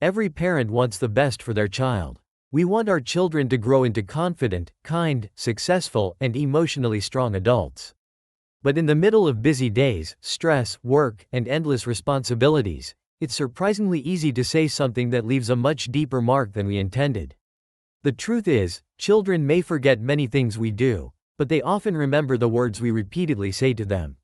Every parent wants the best for their child. We want our children to grow into confident, kind, successful, and emotionally strong adults. But in the middle of busy days, stress, work, and endless responsibilities, it's surprisingly easy to say something that leaves a much deeper mark than we intended. The truth is, children may forget many things we do, but they often remember the words we repeatedly say to them.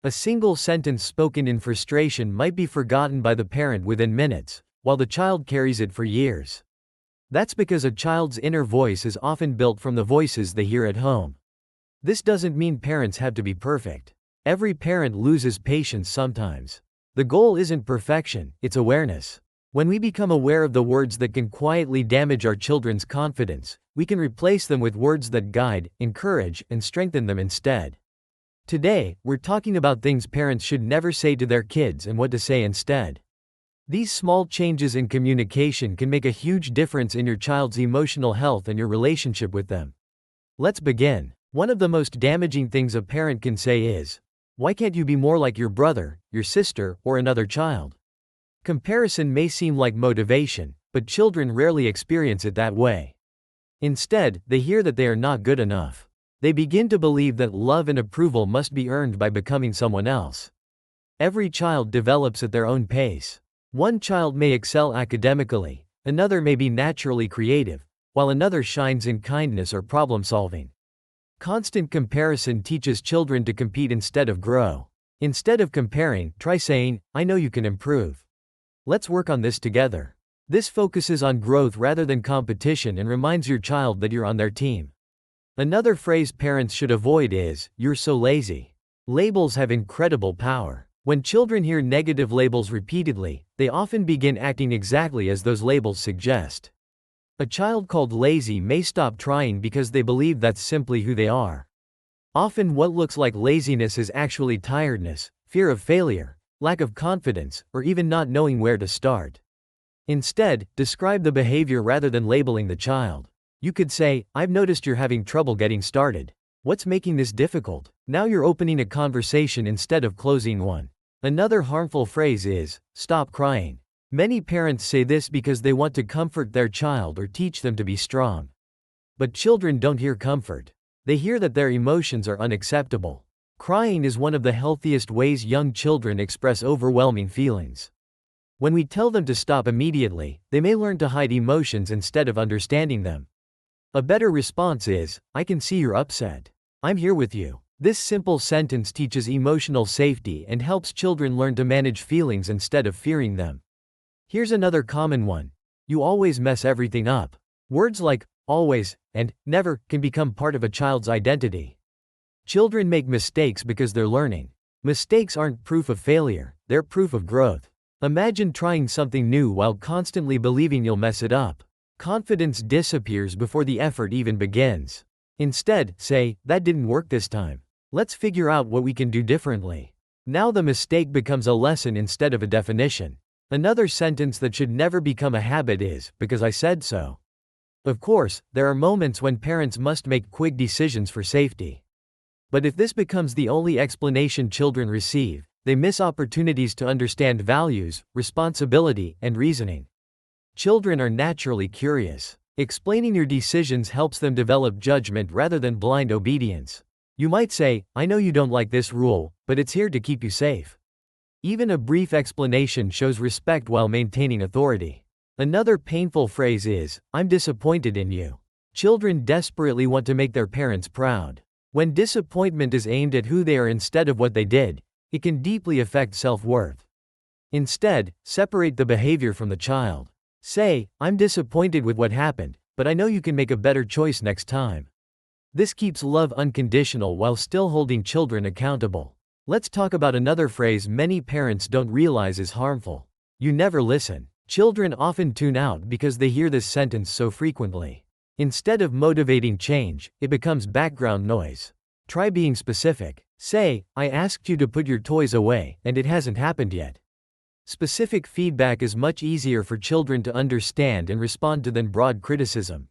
A single sentence spoken in frustration might be forgotten by the parent within minutes, while the child carries it for years. That's because a child's inner voice is often built from the voices they hear at home. This doesn't mean parents have to be perfect. Every parent loses patience sometimes. The goal isn't perfection, it's awareness. When we become aware of the words that can quietly damage our children's confidence, we can replace them with words that guide, encourage, and strengthen them instead. Today, we're talking about things parents should never say to their kids and what to say instead. These small changes in communication can make a huge difference in your child's emotional health and your relationship with them. Let's begin. One of the most damaging things a parent can say is, "Why can't you be more like your brother, your sister, or another child?" Comparison may seem like motivation, but children rarely experience it that way. Instead, they hear that they are not good enough. They begin to believe that love and approval must be earned by becoming someone else. Every child develops at their own pace. One child may excel academically, another may be naturally creative, while another shines in kindness or problem solving. Constant comparison teaches children to compete instead of grow. Instead of comparing, try saying, "I know you can improve. Let's work on this together." This focuses on growth rather than competition and reminds your child that you're on their team. Another phrase parents should avoid is, "You're so lazy." Labels have incredible power. When children hear negative labels repeatedly, they often begin acting exactly as those labels suggest. A child called lazy may stop trying because they believe that's simply who they are. Often what looks like laziness is actually tiredness, fear of failure, lack of confidence, or even not knowing where to start. Instead, describe the behavior rather than labeling the child. You could say, "I've noticed you're having trouble getting started. What's making this difficult?" Now you're opening a conversation instead of closing one. Another harmful phrase is, "Stop crying." Many parents say this because they want to comfort their child or teach them to be strong. But children don't hear comfort. They hear that their emotions are unacceptable. Crying is one of the healthiest ways young children express overwhelming feelings. When we tell them to stop immediately, they may learn to hide emotions instead of understanding them. A better response is, "I can see you're upset. I'm here with you." This simple sentence teaches emotional safety and helps children learn to manage feelings instead of fearing them. Here's another common one. "You always mess everything up." Words like always and never can become part of a child's identity. Children make mistakes because they're learning. Mistakes aren't proof of failure, they're proof of growth. Imagine trying something new while constantly believing you'll mess it up. Confidence disappears before the effort even begins. Instead, say, "That didn't work this time. Let's figure out what we can do differently." Now the mistake becomes a lesson instead of a definition. Another sentence that should never become a habit is, "Because I said so." Of course, there are moments when parents must make quick decisions for safety. But if this becomes the only explanation children receive, they miss opportunities to understand values, responsibility, and reasoning. Children are naturally curious. Explaining your decisions helps them develop judgment rather than blind obedience. You might say, "I know you don't like this rule, but it's here to keep you safe." Even a brief explanation shows respect while maintaining authority. Another painful phrase is, "I'm disappointed in you." Children desperately want to make their parents proud. When disappointment is aimed at who they are instead of what they did, it can deeply affect self-worth. Instead, separate the behavior from the child. Say, "I'm disappointed with what happened, but I know you can make a better choice next time." This keeps love unconditional while still holding children accountable. Let's talk about another phrase many parents don't realize is harmful. "You never listen." Children often tune out because they hear this sentence so frequently. Instead of motivating change, it becomes background noise. Try being specific. Say, "I asked you to put your toys away, and it hasn't happened yet." Specific feedback is much easier for children to understand and respond to than broad criticism.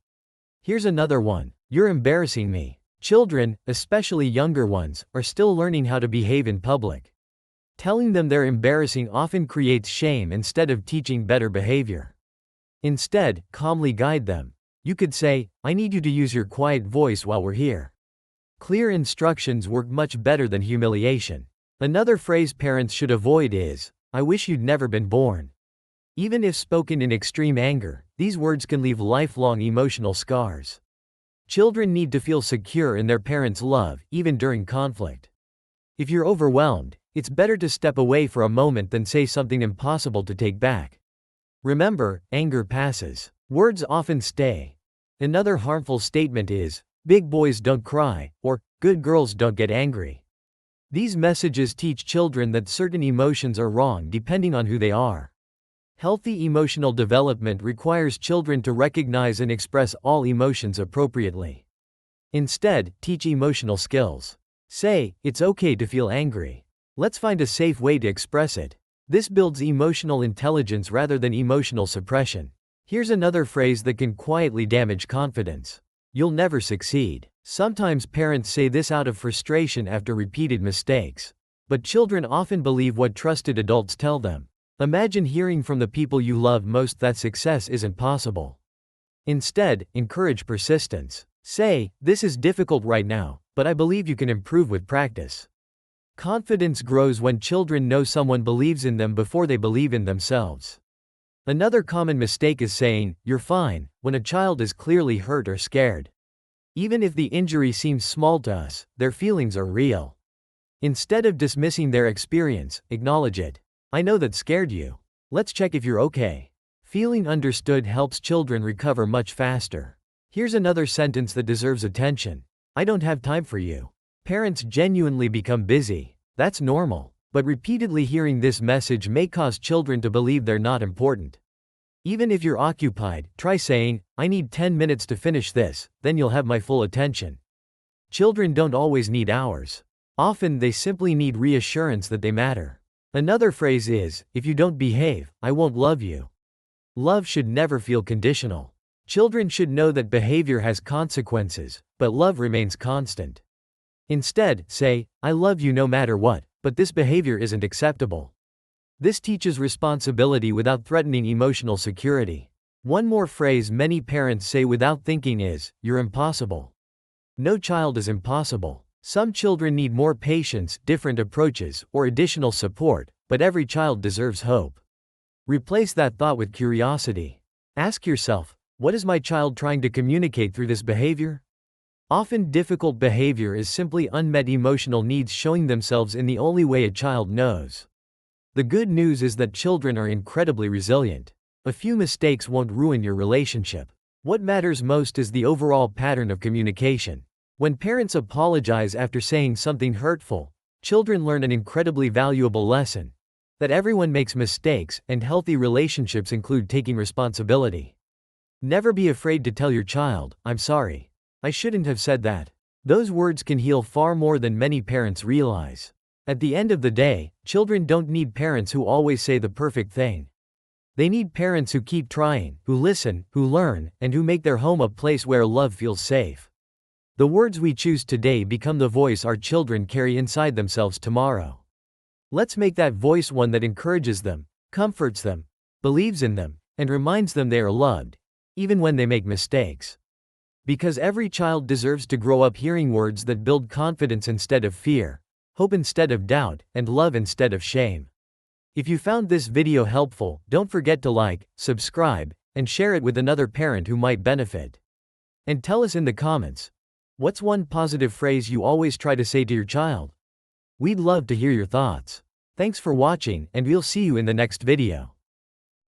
Here's another one. "You're embarrassing me." Children, especially younger ones, are still learning how to behave in public. Telling them they're embarrassing often creates shame instead of teaching better behavior. Instead, calmly guide them. You could say, "I need you to use your quiet voice while we're here." Clear instructions work much better than humiliation. Another phrase parents should avoid is, "I wish you'd never been born." Even if spoken in extreme anger, these words can leave lifelong emotional scars. Children need to feel secure in their parents' love, even during conflict. If you're overwhelmed, it's better to step away for a moment than say something impossible to take back. Remember, anger passes. Words often stay. Another harmful statement is, "Big boys don't cry," or "Good girls don't get angry." These messages teach children that certain emotions are wrong depending on who they are. Healthy emotional development requires children to recognize and express all emotions appropriately. Instead, teach emotional skills. Say, "It's okay to feel angry. Let's find a safe way to express it." This builds emotional intelligence rather than emotional suppression. Here's another phrase that can quietly damage confidence. "You'll never succeed." Sometimes parents say this out of frustration after repeated mistakes. But children often believe what trusted adults tell them. Imagine hearing from the people you love most that success isn't possible. Instead, encourage persistence. Say, "This is difficult right now, but I believe you can improve with practice." Confidence grows when children know someone believes in them before they believe in themselves. Another common mistake is saying, "You're fine," when a child is clearly hurt or scared. Even if the injury seems small to us, their feelings are real. Instead of dismissing their experience, acknowledge it. "I know that scared you. Let's check if you're okay." Feeling understood helps children recover much faster. Here's another sentence that deserves attention. "I don't have time for you." Parents genuinely become busy. That's normal. But repeatedly hearing this message may cause children to believe they're not important. Even if you're occupied, try saying, "I need 10 minutes to finish this, then you'll have my full attention." Children don't always need hours. Often they simply need reassurance that they matter. Another phrase is, "If you don't behave, I won't love you." Love should never feel conditional. Children should know that behavior has consequences, but love remains constant. Instead, say, "I love you no matter what, but this behavior isn't acceptable." This teaches responsibility without threatening emotional security. One more phrase many parents say without thinking is, "You're impossible." No child is impossible. Some children need more patience, different approaches, or additional support, but every child deserves hope. Replace that thought with curiosity. Ask yourself, what is my child trying to communicate through this behavior? Often difficult behavior is simply unmet emotional needs showing themselves in the only way a child knows. The good news is that children are incredibly resilient. A few mistakes won't ruin your relationship. What matters most is the overall pattern of communication. When parents apologize after saying something hurtful, children learn an incredibly valuable lesson: that everyone makes mistakes, and healthy relationships include taking responsibility. Never be afraid to tell your child, "I'm sorry. I shouldn't have said that." Those words can heal far more than many parents realize. At the end of the day, children don't need parents who always say the perfect thing. They need parents who keep trying, who listen, who learn, and who make their home a place where love feels safe. The words we choose today become the voice our children carry inside themselves tomorrow. Let's make that voice one that encourages them, comforts them, believes in them, and reminds them they are loved, even when they make mistakes. Because every child deserves to grow up hearing words that build confidence instead of fear, hope instead of doubt, and love instead of shame. If you found this video helpful, don't forget to like, subscribe, and share it with another parent who might benefit. And tell us in the comments, what's one positive phrase you always try to say to your child? We'd love to hear your thoughts. Thanks for watching, and we'll see you in the next video.